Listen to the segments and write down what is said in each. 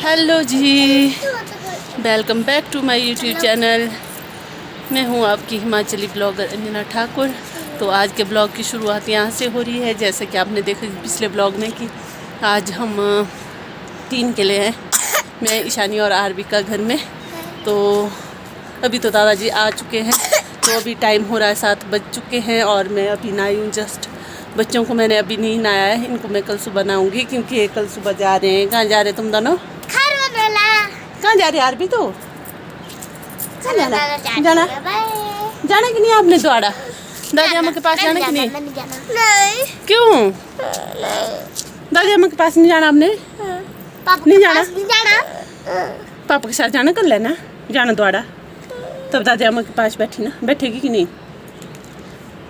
Hello जी, welcome back to my YouTube channel. मैं हूं आपकी हिमाचली ब्लॉगर अंजना ठाकुर। तो आज के ब्लॉग की शुरुआत यहां से हो रही है, जैसे कि आपने देखा पिछले ब्लॉग में कि आज हम 3 किले हैं, मैं ईशानी और आरबी का घर में। तो अभी तो दादाजी आ चुके हैं, तो अभी टाइम हो रहा है 7 बज चुके हैं और मैं अभी नहाई हूँ जस्ट। बच्चों को मैंने अभी नहीं नहाया है, इनको मैं कल सुबह नहाऊंगी क्योंकि ये कल सुबह जा रहे हैं। कहाँ जा रहे हैं तुम दोनों? कहाँ जा रहे हैं आरबी? तो कहाँ जाना जाना जाना कि नहीं आपने द्वारा दादी अम्मा के पास जाना कि नहीं? नहीं। क्यों दादी अम्मा के पास नहीं जाना आपने? नहीं जाना? पापा के साथ जाना, कर लेना जाना द्वारा, तब दादी अम्मा के पास बैठी ना, बैठेगी कि नहीं?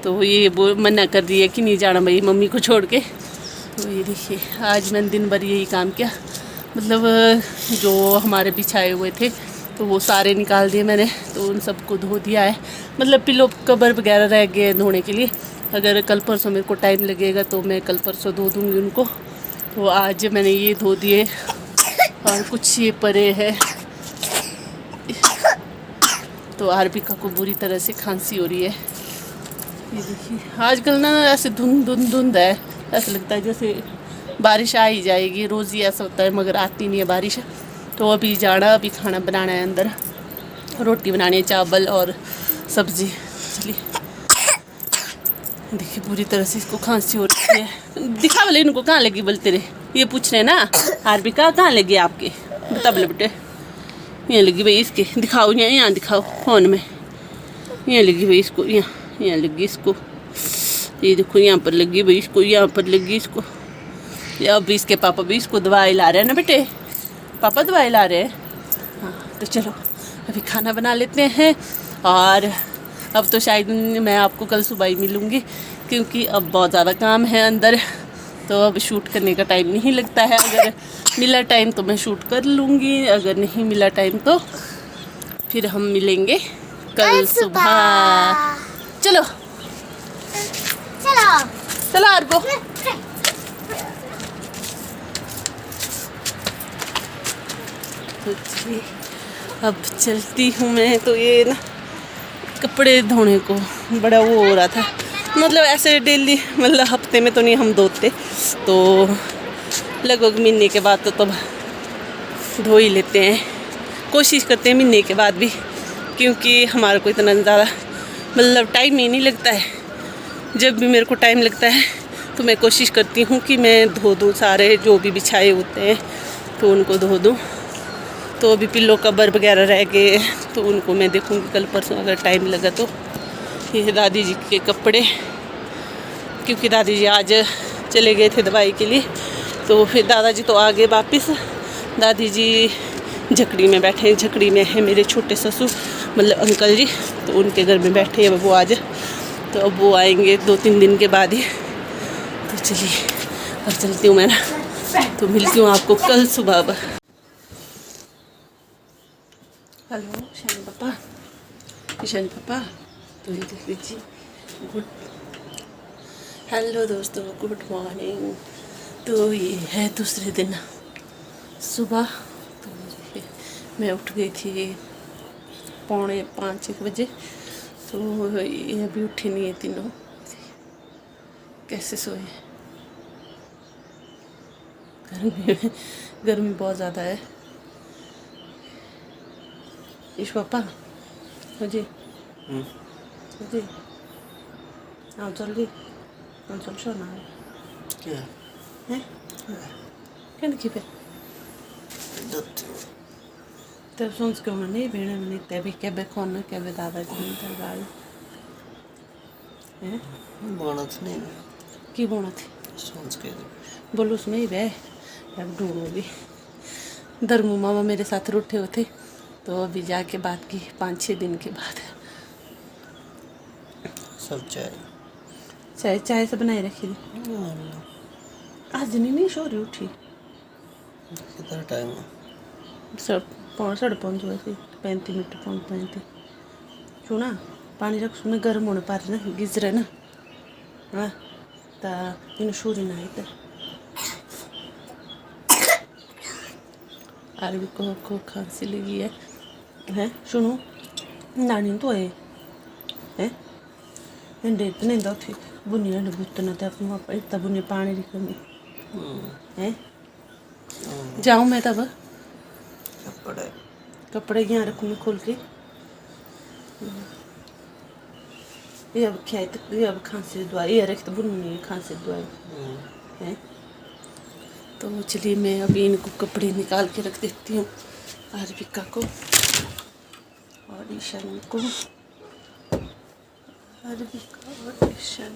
तो ये वो मना कर रही है कि नहीं जाना भाई मम्मी को छोड़ के। तो ये देखिए आज मैंने दिन भर यही काम किया, मतलब जो हमारे बिछाए हुए थे तो वो सारे निकाल दिए मैंने, तो उन सबको धो दिया है। मतलब पिलो कवर वगैरह रह गए धोने के लिए, अगर कल परसों मेरे को टाइम लगेगा तो मैं कल परसों धो दूँगी उनको। तो आज मैंने ये धो दिए और कुछ ये परे है। तो आरबिका को बुरी तरह से खांसी हो रही है। ये देखिए आजकल ना ऐसे धुंध है, ऐसा लगता है जैसे बारिश आ ही जाएगी, रोज़ ही ऐसा होता है मगर आती नहीं है बारिश। तो अभी जाना, अभी खाना बनाना है, अंदर रोटी बनानी है, चावल और सब्जी। चलिए देखिए पूरी तरह से इसको खांसी हो रही है। दिखा बोले इनको कहाँ लगी, बोलते रहे ये पूछ रहे ना आरबिका कहाँ लगी आपके, बता बोले बेटे। यहाँ लगी भाई इसके, दिखाओ यहाँ दिखाओ फ़ोन में, यहाँ लगी भाई इसको, यहाँ लगी इसको, ये देखो यहाँ पर लगी भाई इसको, यहाँ पर लगी इसको। अब इसके पापा भी इसको दवाई ला रहे हैं ना बेटे, पापा दवाई ला रहे हैं। हाँ तो चलो अभी खाना बना लेते हैं। और अब तो शायद मैं आपको कल सुबह ही मिलूँगी क्योंकि अब बहुत ज़्यादा काम है अंदर, तो अब शूट करने का टाइम नहीं लगता है। अगर मिला टाइम तो मैं शूट कर लूँगी, अगर नहीं मिला टाइम तो फिर हम मिलेंगे कल सुबह। चलो चलो चलो आरबो। अब चलती हूँ मैं। तो ये ना कपड़े धोने को बड़ा वो हो रहा था, मतलब ऐसे डेली, मतलब हफ्ते में तो नहीं हम धोते, तो लगभग महीने के बाद तो तब धो ही लेते हैं, कोशिश करते हैं महीने के बाद भी, क्योंकि हमारे को इतना ज़्यादा मतलब टाइम ही नहीं लगता है। जब भी मेरे को टाइम लगता है तो मैं कोशिश करती हूँ कि मैं धो दूँ सारे जो भी बिछाए होते हैं, तो उनको धो दूँ। तो अभी पिल्लो कवर वगैरह रह गए तो उनको मैं देखूँगी कल परसों अगर टाइम लगा तो। ये दादी जी के कपड़े, क्योंकि दादी जी आज चले गए थे दवाई के लिए, तो फिर दादाजी तो आ गए वापस। दादी जी झकड़ी में बैठे हैं, झकड़ी में है मेरे छोटे ससुर मतलब अंकल जी, तो उनके घर में बैठे हैं वो आज। तो अब वो आएंगे 2-3 दिन के बाद ही। तो चलिए अब चलती हूँ मैं ना, तो मिलती हूँ आपको कल सुबह। हेलो ईशानी पापा, ईशानी पापा, तो ये देख लीजिए गुड, हेलो दोस्तों, गुड मॉर्निंग। तो ये है दूसरे दिन सुबह। तो मैं उठ गई थी 4:45 बजे, तो ये अभी उठी नहीं है तीनों, कैसे सोए। गर्मी बहुत ज़्यादा है। ईश पापा मुझे मुझे हाँ जल्दी चल सोना है क्या है क्या देखिए पे तब सोच के नहीं भेड़े में तभी केबे कौन केबे दादाजी ने तरगाड़ी हैं बोनत नहीं की बोना थी सोच के बोलो उसमें ही बे अब ढूंढो भी। धर्मू मामा मेरे साथ रूठे हुए थे, तो अभी जाके बात की 5-6 दिन के बाद। सब चाय से बनाई रखी थी आज नहीं सो रही उठी। कितना टाइम है? 5:30 बजे 35 मिनट 35। सुना पानी रख उसमें गर्म होने पा रही ना, गिज रहे ना। हाँ तो इन सूर्य ना इधर आरबी को खांसी लगी है हैं सुनो नानी तो है हैं एंडे इतने दा थे बुनिया ने बुतना था अपना इतना बुनिया पानी की कमी हैं जाऊँ मैं तब कपड़े यहाँ रखूँ मैं खोल के ये अब क्या है ये अब खांसी दवाई ये रख तो बुनी खांसी दवाई है। तो चलिए मैं अभी इनको कपड़े निकाल के रख देती हूँ आरबिका को और ईशान को आरबिका और ईशान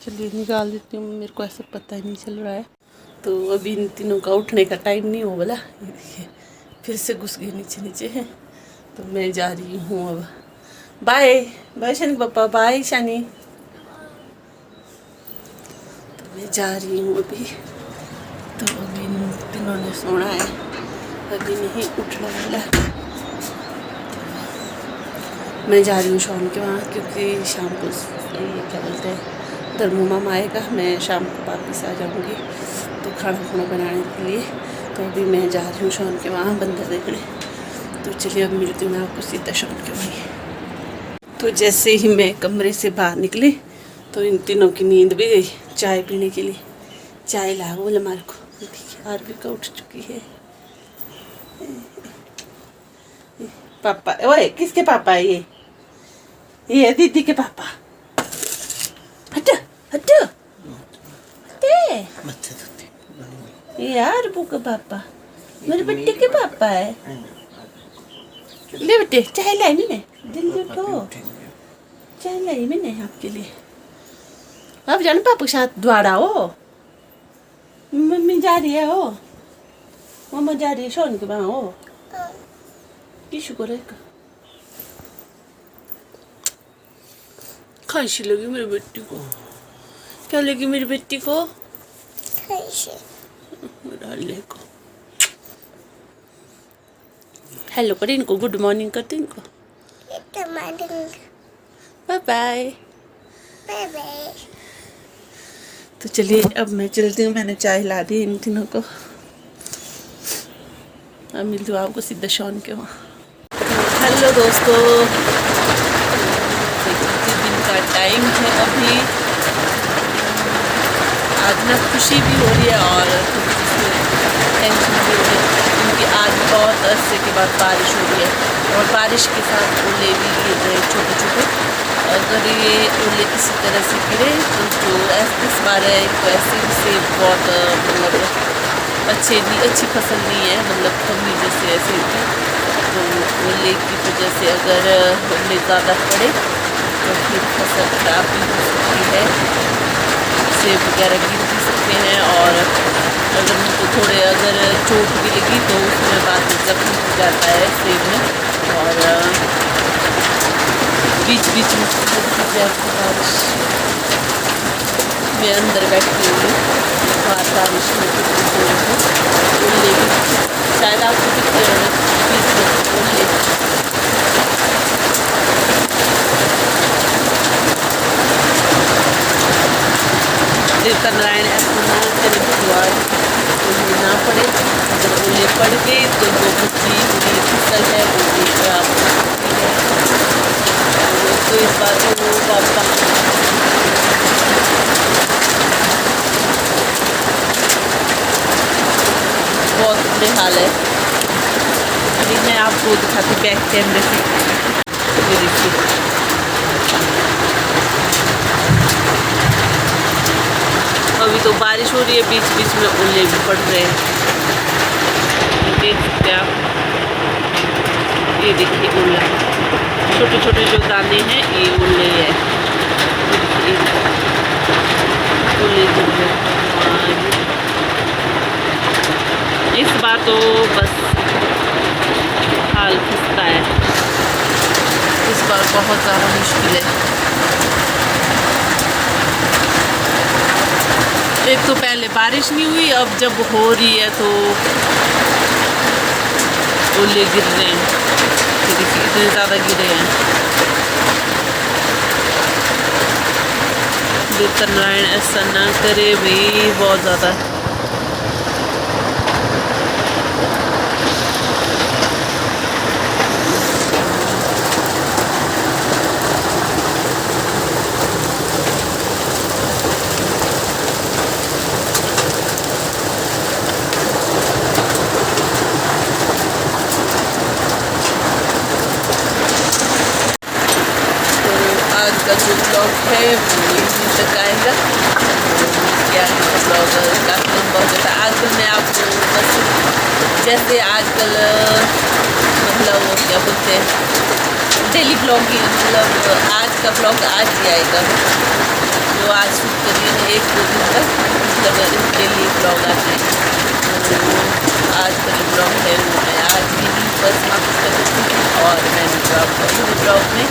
चलिए निकाल देती हूँ मेरे को ऐसा पता ही नहीं चल रहा है। तो अभी इन तीनों का उठने का टाइम नहीं हो बोला ये देखिए फिर से घुस गए नीचे है। तो मैं जा रही हूँ अब बाय बाय शनि पापा बाय शनि। तो मैं जा रही हूँ अभी। तो अभी इन तीनों ने सोना है अभी नहीं उठना वाला। मैं जा रही हूँ शाम के वहाँ क्योंकि शाम को ये क्या बोलते हैं धर्मू मामा आएगा मैं शाम को वापस आ जाऊँगी तो खाना बनाने के लिए। तो अभी मैं जा रही हूँ शाम के वहाँ बंदर देखने। तो चलिए अब मिलती हूँ मैं आपको सीधा शाम के वहीं। तो जैसे ही मैं कमरे से बाहर निकली तो इन तीनों की नींद भी गई चाय पीने के लिए चाय ला बोले हमारे को। देखिए आरबिका उठ चुकी है। पापा ओए किसके पापा है ये दीदी के पापा हट हट यार बुक पापा मेरे बेटे के पापा है। ले बेटे चाय लाई मैंने जल्दी उठो चाय लाई मैंने आपके लिए। अब जाना पापा के साथ द्वारा हो मम्मी जा रही है हो मम्मा जा रही है सोन के वहाँ हो किसु को रहेगा खांसी लगी मेरी बेटी को। क्या लगी मेरी बेटी को डालने को। हेलो कर इनको गुड मॉर्निंग करते इनको बाय बाय बाय बाय। तो चलिए अब मैं चलती हूँ मैंने चाय ला दी इन तीनों को। अब मिलती हूँ आपको सीधा शॉन के वहाँ। हेलो दोस्तों दिन का टाइम है अभी। आज ना खुशी भी हो रही है और टेंशन भी हो रही है क्योंकि आज बहुत अरसे के बाद बारिश हो रही है और बारिश के साथ ओले भी गिर रहे छोटे छोटे। अगर ये ओले किसी तरह से गिरे तो जो इस बार है तो ऐसे ही से बहुत मतलब अच्छी फसल नहीं है मतलब कमी जैसे ऐसे भी। तो ओले की वजह से अगर ओले ज़्यादा पड़े तो फिर फसल खराब भी हो सकती है सेब वगैरह गिर भी सकते हैं। और अगर उनको थोड़े अगर चोट भी लगी तो उसमें बाद में जख्म हो जाता है सेब में। और बीच बीच में बारिश मैं अंदर बैठी हुई बाहर बारिश में ओले शायद आपको दिखते हैं बीच में ओले। देवता नारायण ऐसा द्वार ना पड़े अगर ओले पड़ गए तो जो बच्ची पूरी फसल है वो भी खराब हो सकती है। तो इस बात को पापा बहुत बुरे हाल है। अभी मैं आपको दिखाती बैक कैमरे से देखिए अभी तो बारिश हो रही है बीच बीच में ओले भी पड़ रहे हैं देख सकते हैं आप। ये देखिए ओला छोटे छोटे जो दाने हैं ये ओले है ओले इस बार तो बस हाल खस्ता है इस बार बहुत ज़्यादा मुश्किल है। एक तो पहले बारिश नहीं हुई अब जब हो रही है तो ओले गिर रहे हैं, ये देखिए इतने ज़्यादा गिरे हैं। देवता नारायण ऐसा ना करे भाई, बहुत ज़्यादा। आज का जो ब्लॉग है वो यहीं तक आएगा। क्या है ब्लॉग काफ़ी लंबा हो जाता है। आजकल मैं आपको बस जैसे आजकल मतलब वो क्या बोलते हैं डेली ब्लॉगिंग, मतलब आज का ब्लॉग आज ही आएगा, जो आज शूट करिए ना 1-2 दिन तक, मतलब डेली ब्लॉग आते हैं। तो आज का जो ब्लॉग है वो मैं आज ही बस समाप्त कर देती हूँ, और मैं आपको ब्लॉग में